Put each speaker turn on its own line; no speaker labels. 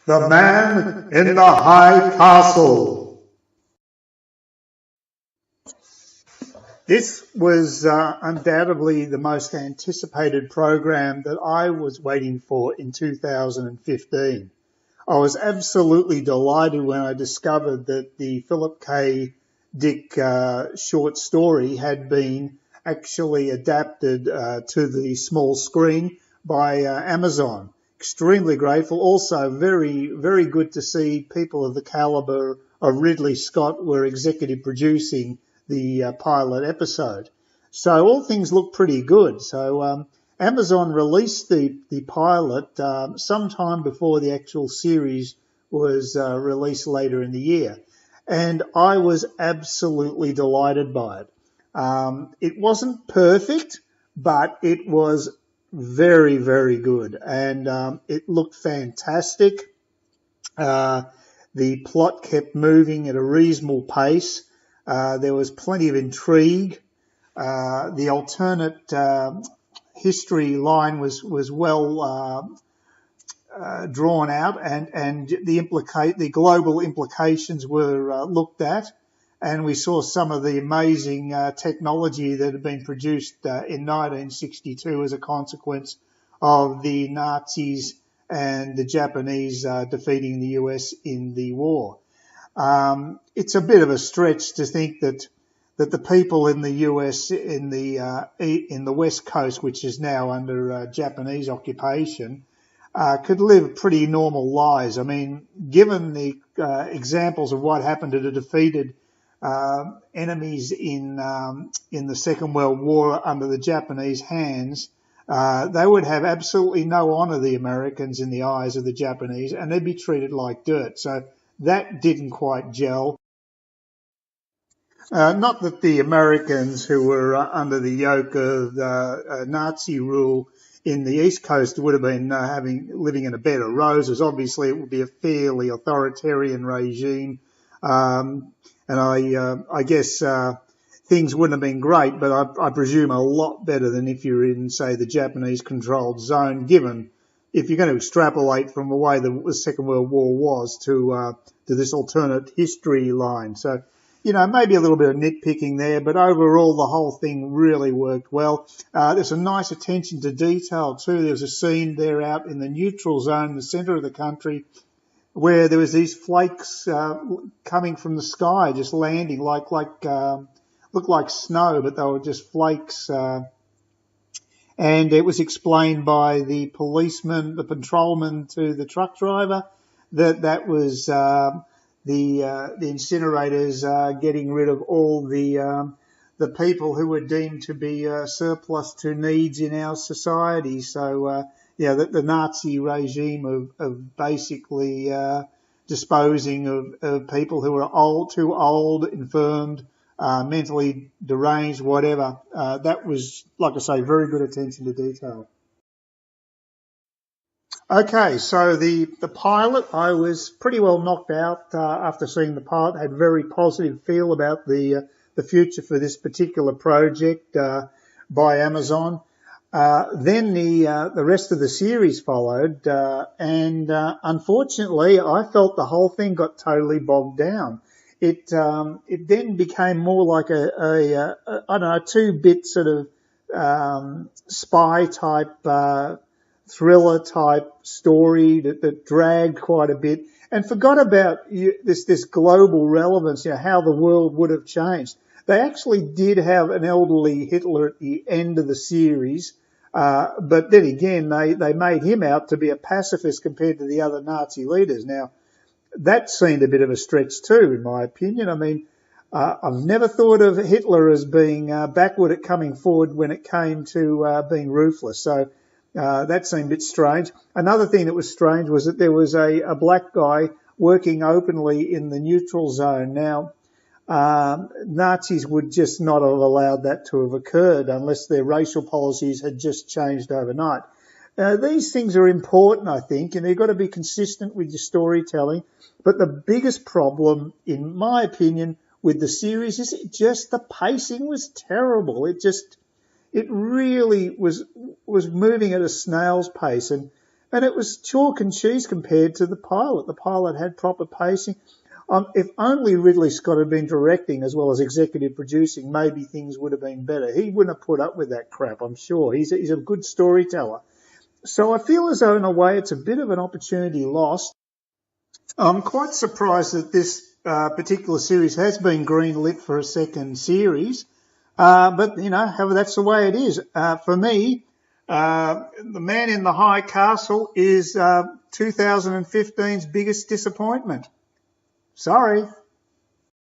The Man in the High Castle. This was undoubtedly the most anticipated program that I was waiting for in 2015. I was absolutely delighted when I discovered that the Philip K. Dick short story had been actually adapted to the small screen by Amazon. Extremely grateful. Also very, very good to see people of the caliber of Ridley Scott were executive producing the pilot episode. So all things look pretty good. So Amazon released the pilot sometime before the actual series was released later in the year. And I was absolutely delighted by it. It wasn't perfect, but it was very, very good. And it looked fantastic. The plot kept moving at a reasonable pace. There was plenty of intrigue. The alternate history line was well drawn out, and the global implications were looked at, and we saw some of the amazing technology that had been produced in 1962 as a consequence of the Nazis and the Japanese defeating the US in the war. It's a bit of a stretch to think that the people in the US in the West Coast, which is now under Japanese occupation, could live pretty normal lives. I mean, given the examples of what happened to the defeated enemies in the Second World War under the Japanese hands, they would have absolutely no honour, the Americans, in the eyes of the Japanese, and they'd be treated like dirt. So that didn't quite gel. Not that the Americans who were under the yoke of Nazi rule in the East Coast would have been living in a bed of roses. Obviously, it would be a fairly authoritarian regime, and I guess things wouldn't have been great, but I presume a lot better than if you're in, say, the Japanese-controlled zone. Given if you're going to extrapolate from the way the Second World War was to this alternate history line, so. Maybe a little bit of nitpicking there, but overall the whole thing really worked well. There's a nice attention to detail too. There was a scene there out in the neutral zone in the centre of the country where there was these flakes coming from the sky, just landing looked like snow, but they were just flakes. And it was explained by the patrolman to the truck driver that was the incinerators getting rid of all the people who were deemed to be surplus to needs in our society. So the Nazi regime of basically disposing of people who are too old, infirmed, mentally deranged, whatever. That was, like I say, very good attention to detail. Okay, so the pilot, I was pretty well knocked out after seeing the pilot. Had very positive feel about the future for this particular project by Amazon. Then the rest of the series followed, and unfortunately, I felt the whole thing got totally bogged down. It then became more like I don't know, 2-bit sort of spy type. Thriller type story that dragged quite a bit and forgot about this global relevance, how the world would have changed. They actually did have an elderly Hitler at the end of the series, but then again, they made him out to be a pacifist compared to the other Nazi leaders. Now, that seemed a bit of a stretch too, in my opinion. I mean, I've never thought of Hitler as being backward at coming forward when it came to being ruthless. So, that seemed a bit strange. Another thing that was strange was that there was a black guy working openly in the neutral zone. Now, Nazis would just not have allowed that to have occurred unless their racial policies had just changed overnight. These things are important, I think, and they've got to be consistent with your storytelling. But the biggest problem, in my opinion, with the series is just the pacing was terrible. It really was moving at a snail's pace, and and it was chalk and cheese compared to the pilot. The pilot had proper pacing. If only Ridley Scott had been directing as well as executive producing, maybe things would have been better. He wouldn't have put up with that crap, I'm sure. He's a good storyteller. So I feel as though in a way it's a bit of an opportunity lost. I'm quite surprised that this particular series has been greenlit for a second series. But, you know, that's the way it is. For me, The Man in the High Castle is 2015's biggest disappointment. Sorry.